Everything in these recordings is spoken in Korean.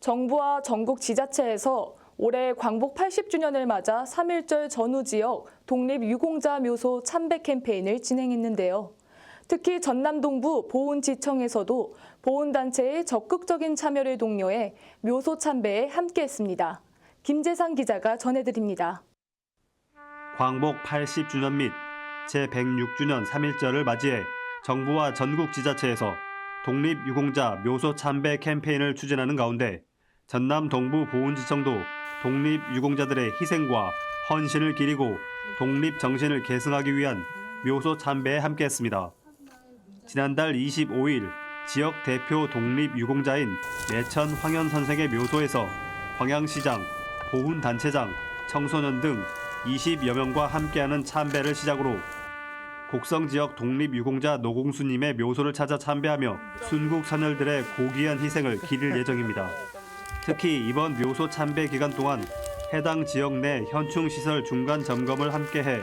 정부와 전국 지자체에서 올해 광복 80주년을 맞아 3.1절 전후 지역 독립유공자 묘소 참배 캠페인을 진행했는데요. 특히 전남 동부 보훈지청에서도 보훈단체의 적극적인 참여를 독려해 묘소 참배에 함께했습니다. 김재상 기자가 전해드립니다. 광복 80주년 및 제106주년 3.1절을 맞이해 정부와 전국 지자체에서 독립유공자 묘소 참배 캠페인을 추진하는 가운데 전남 동부 보훈지청도 독립유공자들의 희생과 헌신을 기리고 독립정신을 계승하기 위한 묘소 참배에 함께했습니다. 지난달 25일 지역 대표 독립유공자인 내천 황현 선생의 묘소에서 광양시장, 보훈단체장, 청소년 등 20여 명과 함께하는 참배를 시작으로 곡성 지역 독립유공자 노공수님의 묘소를 찾아 참배하며 순국 선열들의 고귀한 희생을 기릴 예정입니다. 특히 이번 묘소 참배 기간 동안 해당 지역 내 현충시설 중간 점검을 함께해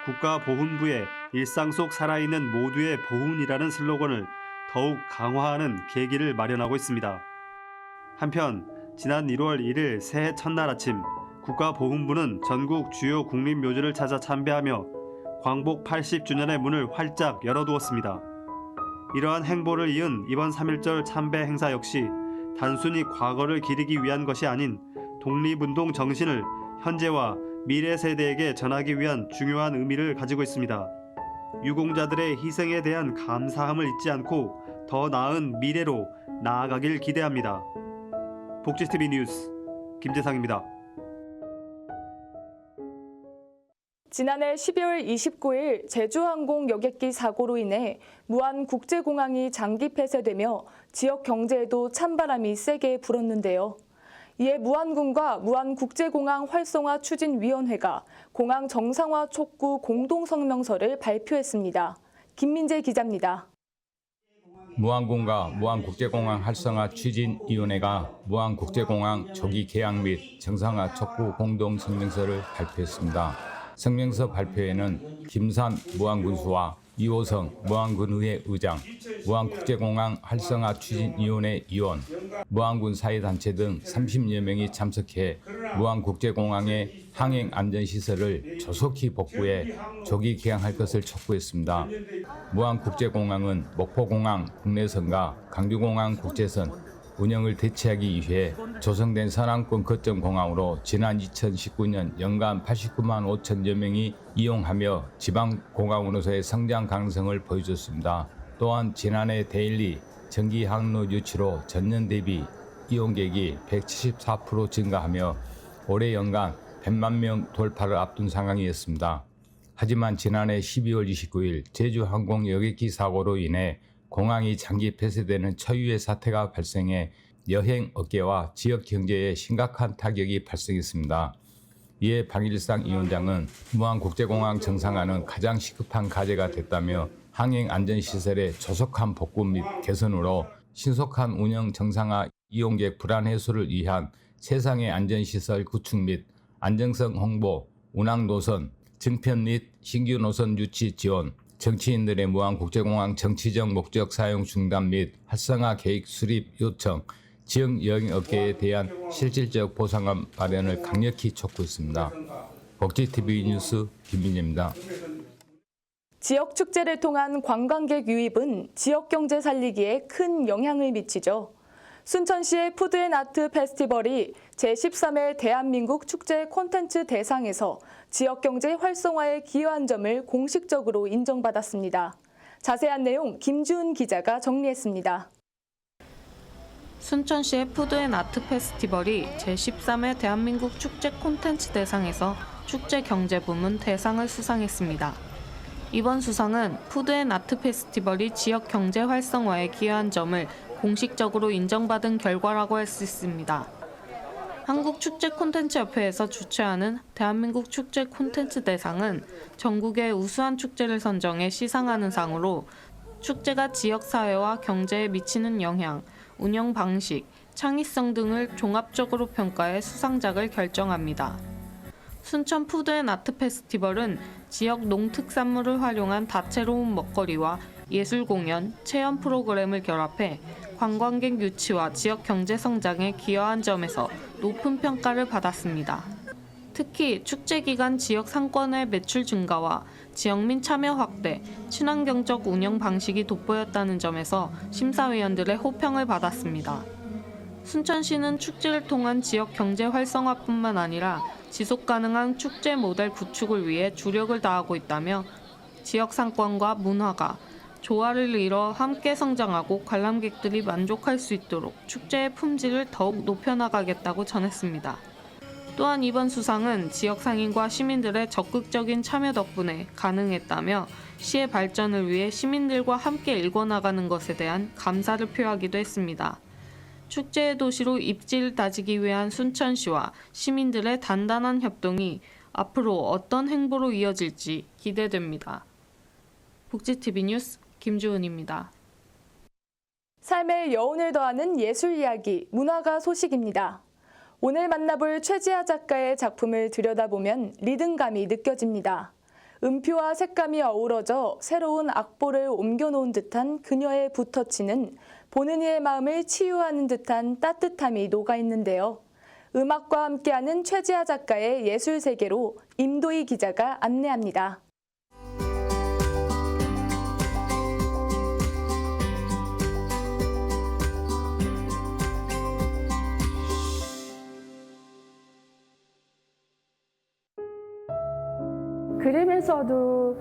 국가보훈부의 일상 속 살아있는 모두의 보훈이라는 슬로건을 더욱 강화하는 계기를 마련하고 있습니다. 한편 지난 1월 1일 새해 첫날 아침 국가보훈부는 전국 주요 국립묘지를 찾아 참배하며 광복 80주년의 문을 활짝 열어두었습니다. 이러한 행보를 이은 이번 3.1절 참배 행사 역시 단순히 과거를 기리기 위한 것이 아닌 독립운동 정신을 현재와 미래 세대에게 전하기 위한 중요한 의미를 가지고 있습니다. 유공자들의 희생에 대한 감사함을 잊지 않고 더 나은 미래로 나아가길 기대합니다. 복지TV 뉴스 김재상입니다. 지난해 12월 29일 제주항공 여객기 사고로 인해 무안국제공항이 장기 폐쇄되며 지역 경제에도 찬바람이 세게 불었는데요. 이에 무안군과 무안국제공항 활성화 추진위원회가 공항 정상화 촉구 공동성명서를 발표했습니다. 김민재 기자입니다. 무안군과 무안국제공항 활성화 추진위원회가 무안국제공항 조기 개항 및 정상화 촉구 공동성명서를 발표했습니다. 성명서 발표에는 김산 무안군수와 이호성 무안군의회 의장, 무안국제공항 활성화 추진위원회 위원, 무안군 사회단체 등 30여 명이 참석해 무안국제공항의 항행 안전시설을 조속히 복구해 조기 개항할 것을 촉구했습니다. 무안국제공항은 목포공항 국내선과 강주공항 국제선 운영을 대체하기 위해 조성된 선항권 거점 공항으로 지난 2019년 연간 89만 5천여 명이 이용하며 지방 공항으로서의 성장 가능성을 보여줬습니다. 또한 지난해 데일리 정기 항로 유치로 전년 대비 이용객이 174% 증가하며 올해 연간 100만 명 돌파를 앞둔 상황이었습니다. 하지만 지난해 12월 29일 제주항공 여객기 사고로 인해 공항이 장기 폐쇄되는 초유의 사태가 발생해 여행업계와 지역 경제에 심각한 타격이 발생했습니다. 이에 방일상 위원장은 무안국제공항 정상화는 가장 시급한 과제가 됐다며 항행 안전시설의 조속한 복구 및 개선으로 신속한 운영 정상화, 이용객 불안 해소를 위한 세상의 안전시설 구축 및 안정성 홍보, 운항 노선, 증편 및 신규 노선 유치 지원, 정치인들의 무안국제공항 정치적 목적 사용 중단 및 활성화 계획 수립 요청, 지역 여행업계에 대한 실질적 보상안 마련을 강력히 촉구했습니다. 복지TV 뉴스 김민재입니다. 지역 축제를 통한 관광객 유입은 지역 경제 살리기에 큰 영향을 미치죠. 순천시의 푸드앤아트 페스티벌이 제13회 대한민국 축제 콘텐츠 대상에서 지역경제 활성화에 기여한 점을 공식적으로 인정받았습니다. 자세한 내용 김주은 기자가 정리했습니다. 순천시의 푸드앤아트 페스티벌이 제13회 대한민국 축제 콘텐츠 대상에서 축제 경제 부문 대상을 수상했습니다. 이번 수상은 푸드앤아트 페스티벌이 지역 경제 활성화에 기여한 점을 공식적으로 인정받은 결과라고 할 수 있습니다. 한국축제콘텐츠협회에서 주최하는 대한민국 축제 콘텐츠 대상은 전국의 우수한 축제를 선정해 시상하는 상으로 축제가 지역사회와 경제에 미치는 영향, 운영 방식, 창의성 등을 종합적으로 평가해 수상작을 결정합니다. 순천 푸드앤아트 페스티벌은 지역 농특산물을 활용한 다채로운 먹거리와 예술 공연, 체험 프로그램을 결합해 관광객 유치와 지역 경제 성장에 기여한 점에서 높은 평가를 받았습니다. 특히 축제 기간 지역 상권의 매출 증가와 지역민 참여 확대, 친환경적 운영 방식이 돋보였다는 점에서 심사위원들의 호평을 받았습니다. 순천시는 축제를 통한 지역 경제 활성화뿐만 아니라 지속 가능한 축제 모델 구축을 위해 주력을 다하고 있다며 지역 상권과 문화가 조화를 이뤄 함께 성장하고 관람객들이 만족할 수 있도록 축제의 품질을 더욱 높여나가겠다고 전했습니다. 또한 이번 수상은 지역 상인과 시민들의 적극적인 참여 덕분에 가능했다며 시의 발전을 위해 시민들과 함께 일궈나가는 것에 대한 감사를 표하기도 했습니다. 축제의 도시로 입지를 다지기 위한 순천시와 시민들의 단단한 협동이 앞으로 어떤 행보로 이어질지 기대됩니다. 복지TV 뉴스 김주은입니다. 삶의 여운을 더하는 예술 이야기, 문화가 소식입니다. 오늘 만나볼 최지아 작가의 작품을 들여다보면 리듬감이 느껴집니다. 음표와 색감이 어우러져 새로운 악보를 옮겨놓은 듯한 그녀의 붓터치는 보는 이의 마음을 치유하는 듯한 따뜻함이 녹아있는데요. 음악과 함께하는 최지아 작가의 예술 세계로 임도희 기자가 안내합니다. 그림에서도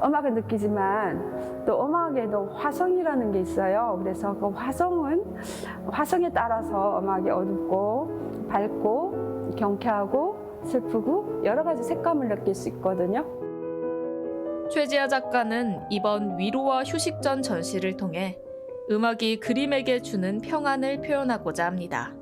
음악을 느끼지만 또 음악에도 화성이라는 게 있어요. 그래서 그 화성에 따라서 음악이 어둡고 밝고 경쾌하고 슬프고 여러 가지 색감을 느낄 수 있거든요. 최지아 작가는 이번 위로와 휴식 전 전시를 통해 음악이 그림에게 주는 평안을 표현하고자 합니다.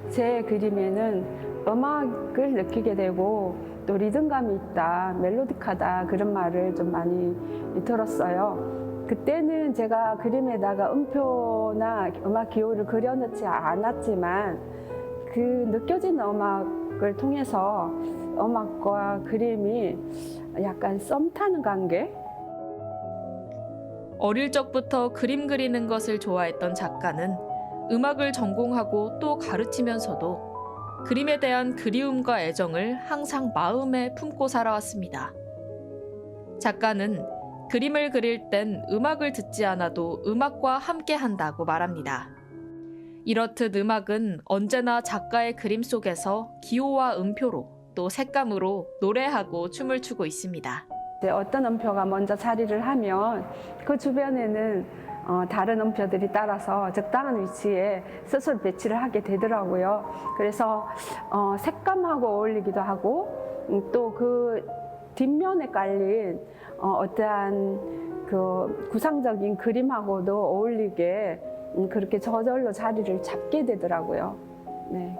제 그림에는 음악을 느끼게 되고 또 리듬감이 있다, 멜로디카다 그런 말을 좀 많이 들었어요. 그때는 제가 그림에다가 음표나 음악 기호를 그려놓지 않았지만 그 느껴지는 음악을 통해서 음악과 그림이 약간 썸 타는 관계? 어릴 적부터 그림 그리는 것을 좋아했던 작가는 음악을 전공하고 또 가르치면서도 그림에 대한 그리움과 애정을 항상 마음에 품고 살아왔습니다. 작가는 그림을 그릴 땐 음악을 듣지 않아도 음악과 함께 한다고 말합니다. 이렇듯 음악은 언제나 작가의 그림 속에서 기호와 음표로 또 색감으로 노래하고 춤을 추고 있습니다. 어떤 음표가 먼저 자리를 하면 그 주변에는 다른 음표들이 따라서 적당한 위치에 스스로 배치를 하게 되더라고요. 그래서 색감하고 어울리기도 하고 또 그 뒷면에 깔린 어떠한 그 구상적인 그림하고도 어울리게 그렇게 저절로 자리를 잡게 되더라고요. 네.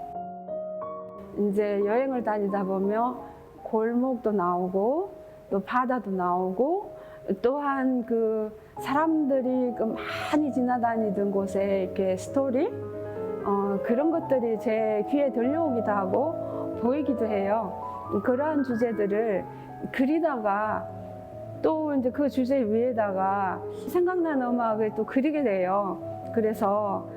이제 여행을 다니다 보면 골목도 나오고 또 바다도 나오고 또한 그 사람들이 많이 지나다니던 곳에 이렇게 스토리 그런 것들이 제 귀에 들려오기도 하고 보이기도 해요. 그러한 주제들을 그리다가 또 이제 그 주제 위에다가 생각나는 음악을 또 그리게 돼요. 그래서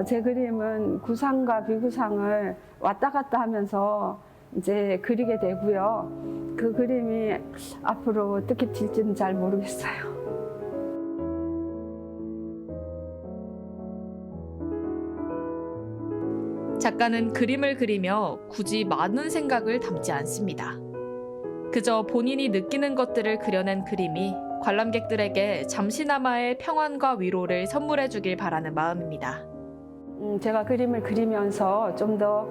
제 그림은 구상과 비구상을 왔다 갔다 하면서 이제 그리게 되고요. 그 그림이 앞으로 어떻게 될지는 잘 모르겠어요. 작가는 그림을 그리며 굳이 많은 생각을 담지 않습니다. 그저 본인이 느끼는 것들을 그려낸 그림이 관람객들에게 잠시나마의 평안과 위로를 선물해 주길 바라는 마음입니다. 제가 그림을 그리면서 좀 더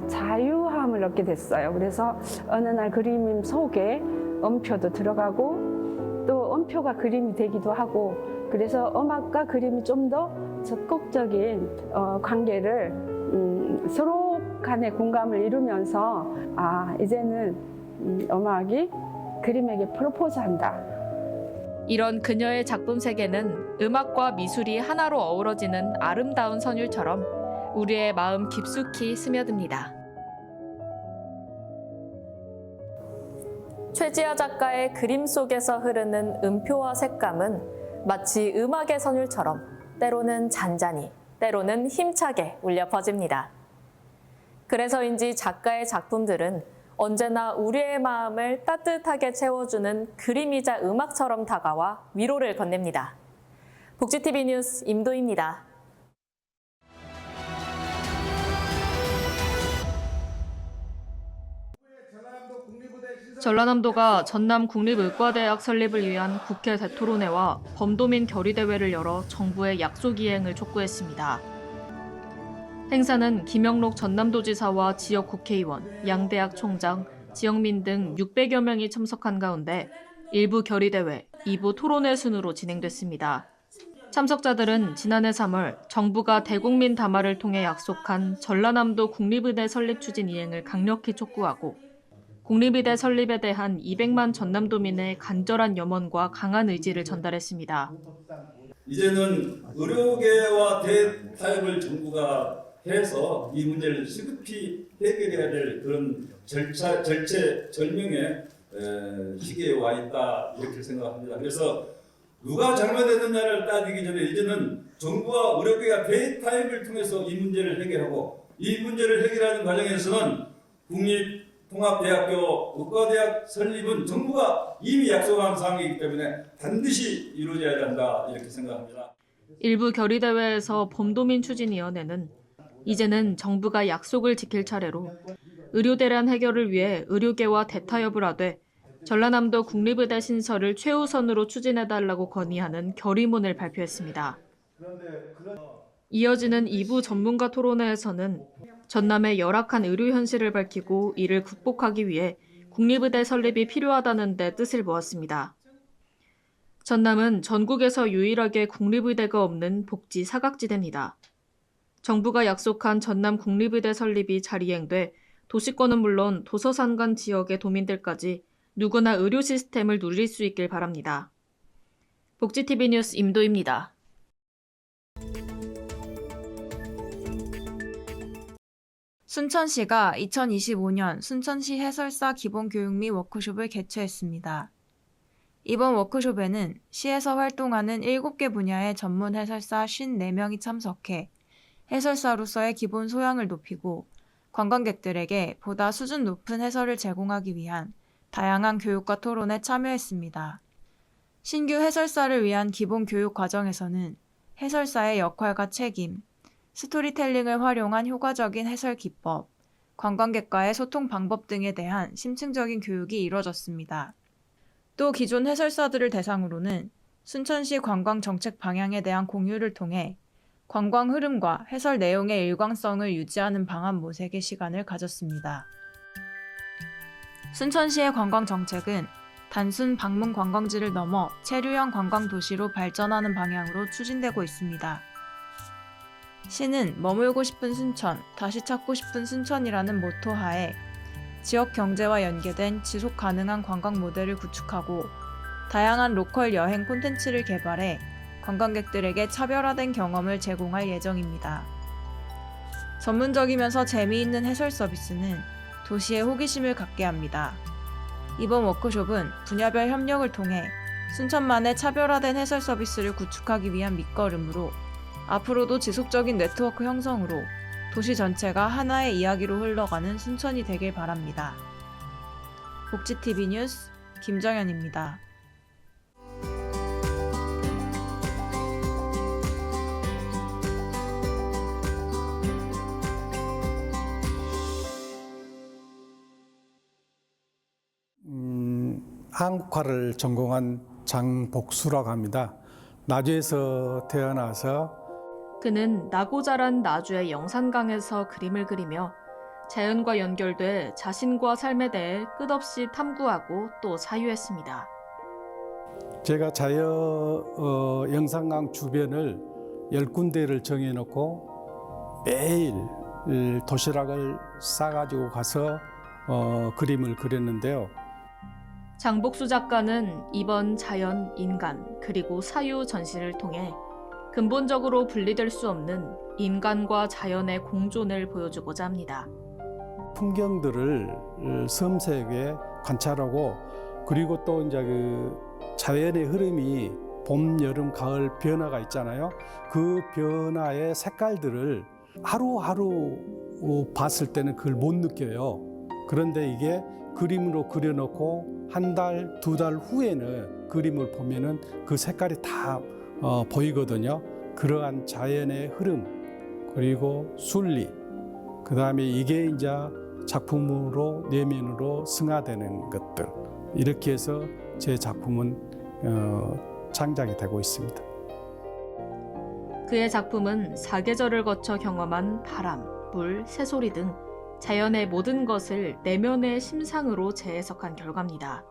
자유함을 얻게 됐어요. 그래서 어느 날 그림 속에 음표도 들어가고 또 음표가 그림이 되기도 하고 그래서 음악과 그림이 좀 더 적극적인 관계를 서로 간의 공감을 이루면서 이제는 음악이 그림에게 프로포즈한다. 이런 그녀의 작품 세계는 음악과 미술이 하나로 어우러지는 아름다운 선율처럼 우리의 마음 깊숙이 스며듭니다. 최지아 작가의 그림 속에서 흐르는 음표와 색감은 마치 음악의 선율처럼 때로는 잔잔히, 때로는 힘차게 울려 퍼집니다. 그래서인지 작가의 작품들은 언제나 우리의 마음을 따뜻하게 채워주는 그림이자 음악처럼 다가와 위로를 건넵니다. 복지TV 뉴스 임도희입니다. 전라남도가 전남 국립의과대학 설립을 위한 국회 대토론회와 범도민 결의대회를 열어 정부의 약속 이행을 촉구했습니다. 행사는 김영록 전남도지사와 지역 국회의원, 양대학 총장, 지역민 등 600여 명이 참석한 가운데 1부 결의대회, 2부 토론회 순으로 진행됐습니다. 참석자들은 지난해 3월 정부가 대국민 담화를 통해 약속한 전라남도 국립의대 설립 추진 이행을 강력히 촉구하고 국립의대 설립에 대한 200만 전남도민의 간절한 염원과 강한 의지를 전달했습니다. 이제는 의료계와 대타협을 정부가 해서 이 문제를 시급히 해결해야 될 그런 절체절명의 시기에 와 있다 이렇게 생각합니다. 그래서 누가 잘못했느냐를 따지기 전에 이제는 정부와 의료계가 대타협을 통해서 이 문제를 해결하고 이 문제를 해결하는 과정에서는 국립통합대학교 의과대학 설립은 정부가 이미 약속한 사항이기 때문에 반드시 이루어져야 한다 이렇게 생각합니다. 일부 결의대회에서 범도민 추진위원회는 이제는 정부가 약속을 지킬 차례로 의료대란 해결을 위해 의료계와 대타협을 하되 전라남도 국립의대 신설을 최우선으로 추진해달라고 건의하는 결의문을 발표했습니다. 이어지는 2부 전문가 토론회에서는 전남의 열악한 의료 현실을 밝히고 이를 극복하기 위해 국립의대 설립이 필요하다는 데 뜻을 모았습니다. 전남은 전국에서 유일하게 국립의대가 없는 복지 사각지대입니다. 정부가 약속한 전남 국립의대 설립이 잘 이행돼 도시권은 물론 도서산간 지역의 도민들까지 누구나 의료 시스템을 누릴 수 있길 바랍니다. 복지TV 뉴스 임도희입니다. 순천시가 2025년 순천시 해설사 기본교육 및 워크숍을 개최했습니다. 이번 워크숍에는 시에서 활동하는 7개 분야의 전문 해설사 54명이 참석해 해설사로서의 기본 소양을 높이고 관광객들에게 보다 수준 높은 해설을 제공하기 위한 다양한 교육과 토론에 참여했습니다. 신규 해설사를 위한 기본 교육 과정에서는 해설사의 역할과 책임, 스토리텔링을 활용한 효과적인 해설 기법, 관광객과의 소통 방법 등에 대한 심층적인 교육이 이뤄졌습니다. 또 기존 해설사들을 대상으로는 순천시 관광 정책 방향에 대한 공유를 통해 관광 흐름과 해설 내용의 일관성을 유지하는 방안 모색의 시간을 가졌습니다. 순천시의 관광 정책은 단순 방문 관광지를 넘어 체류형 관광 도시로 발전하는 방향으로 추진되고 있습니다. 시는 머물고 싶은 순천, 다시 찾고 싶은 순천이라는 모토 하에 지역 경제와 연계된 지속 가능한 관광 모델을 구축하고 다양한 로컬 여행 콘텐츠를 개발해 관광객들에게 차별화된 경험을 제공할 예정입니다. 전문적이면서 재미있는 해설 서비스는 도시의 호기심을 갖게 합니다. 이번 워크숍은 분야별 협력을 통해 순천만의 차별화된 해설 서비스를 구축하기 위한 밑거름으로 앞으로도 지속적인 네트워크 형성으로 도시 전체가 하나의 이야기로 흘러가는 순천이 되길 바랍니다. 복지TV 뉴스 김정현입니다. 한국화를 전공한 장복수라고 합니다. 나주에서 태어나서 그는 나고 자란 나주의 영산강에서 그림을 그리며 자연과 연결돼 자신과 삶에 대해 끝없이 탐구하고 또 사유했습니다. 제가 영산강 주변을 10군데를 정해놓고 매일 도시락을 싸가지고 가서 그림을 그렸는데요. 장복수 작가는 이번 자연, 인간, 그리고 사유 전시를 통해 근본적으로 분리될 수 없는 인간과 자연의 공존을 보여주고자 합니다. 풍경들을 섬세하게 관찰하고 그리고 또 이제 그 자연의 흐름이 봄, 여름, 가을 변화가 있잖아요. 그 변화의 색깔들을 하루하루 봤을 때는 그걸 못 느껴요. 그런데 이게 그림으로 그려놓고 한 달, 두 달 후에는 그림을 보면은 그 색깔이 다 보이거든요. 그러한 자연의 흐름, 그리고 순리, 그 다음에 이게 이제 작품으로 내면으로 승화되는 것들, 이렇게 해서 제 작품은 창작이 되고 있습니다. 그의 작품은 사계절을 거쳐 경험한 바람, 물, 새소리 등 자연의 모든 것을 내면의 심상으로 재해석한 결과입니다.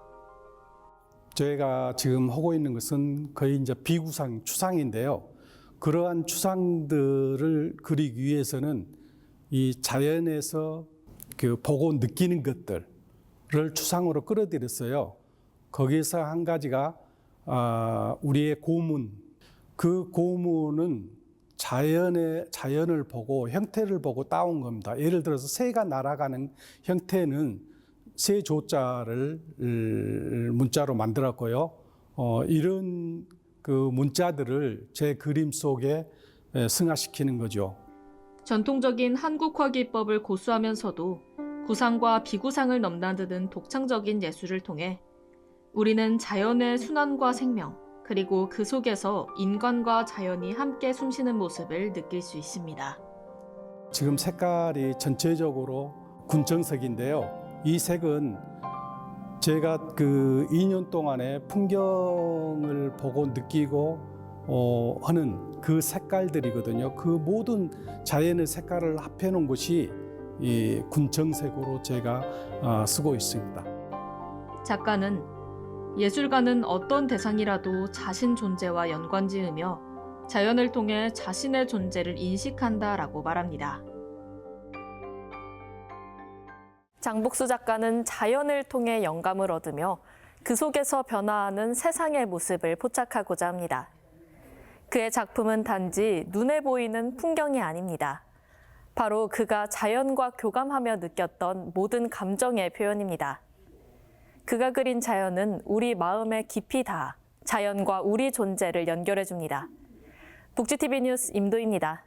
저희가 지금 하고 있는 것은 거의 이제 비구상, 추상인데요. 그러한 추상들을 그리기 위해서는 이 자연에서 그 보고 느끼는 것들을 추상으로 끌어들였어요. 거기서 한 가지가 우리의 고문. 그 고문은 자연을 보고 형태를 보고 따온 겁니다. 예를 들어서 새가 날아가는 형태는 새 조자를 문자로 만들었고요. 이런 그 문자들을 제 그림 속에 승화시키는 거죠. 전통적인 한국 화기법을 고수하면서도 구상과 비구상을 넘나드는 독창적인 예술을 통해 우리는 자연의 순환과 생명, 그리고 그 속에서 인간과 자연이 함께 숨쉬는 모습을 느낄 수 있습니다. 지금 색깔이 전체적으로 군청색인데요. 이 색은 제가 그 2년 동안에 풍경을 보고 느끼고 하는 그 색깔들이거든요. 그 모든 자연의 색깔을 합해놓은 것이 이 군청색으로 제가 쓰고 있습니다. 작가는 예술가는 어떤 대상이라도 자신 존재와 연관지으며 자연을 통해 자신의 존재를 인식한다라고 말합니다. 장복수 작가는 자연을 통해 영감을 얻으며 그 속에서 변화하는 세상의 모습을 포착하고자 합니다. 그의 작품은 단지 눈에 보이는 풍경이 아닙니다. 바로 그가 자연과 교감하며 느꼈던 모든 감정의 표현입니다. 그가 그린 자연은 우리 마음에 깊이 닿아 자연과 우리 존재를 연결해 줍니다. 북지TV 뉴스 임도희입니다.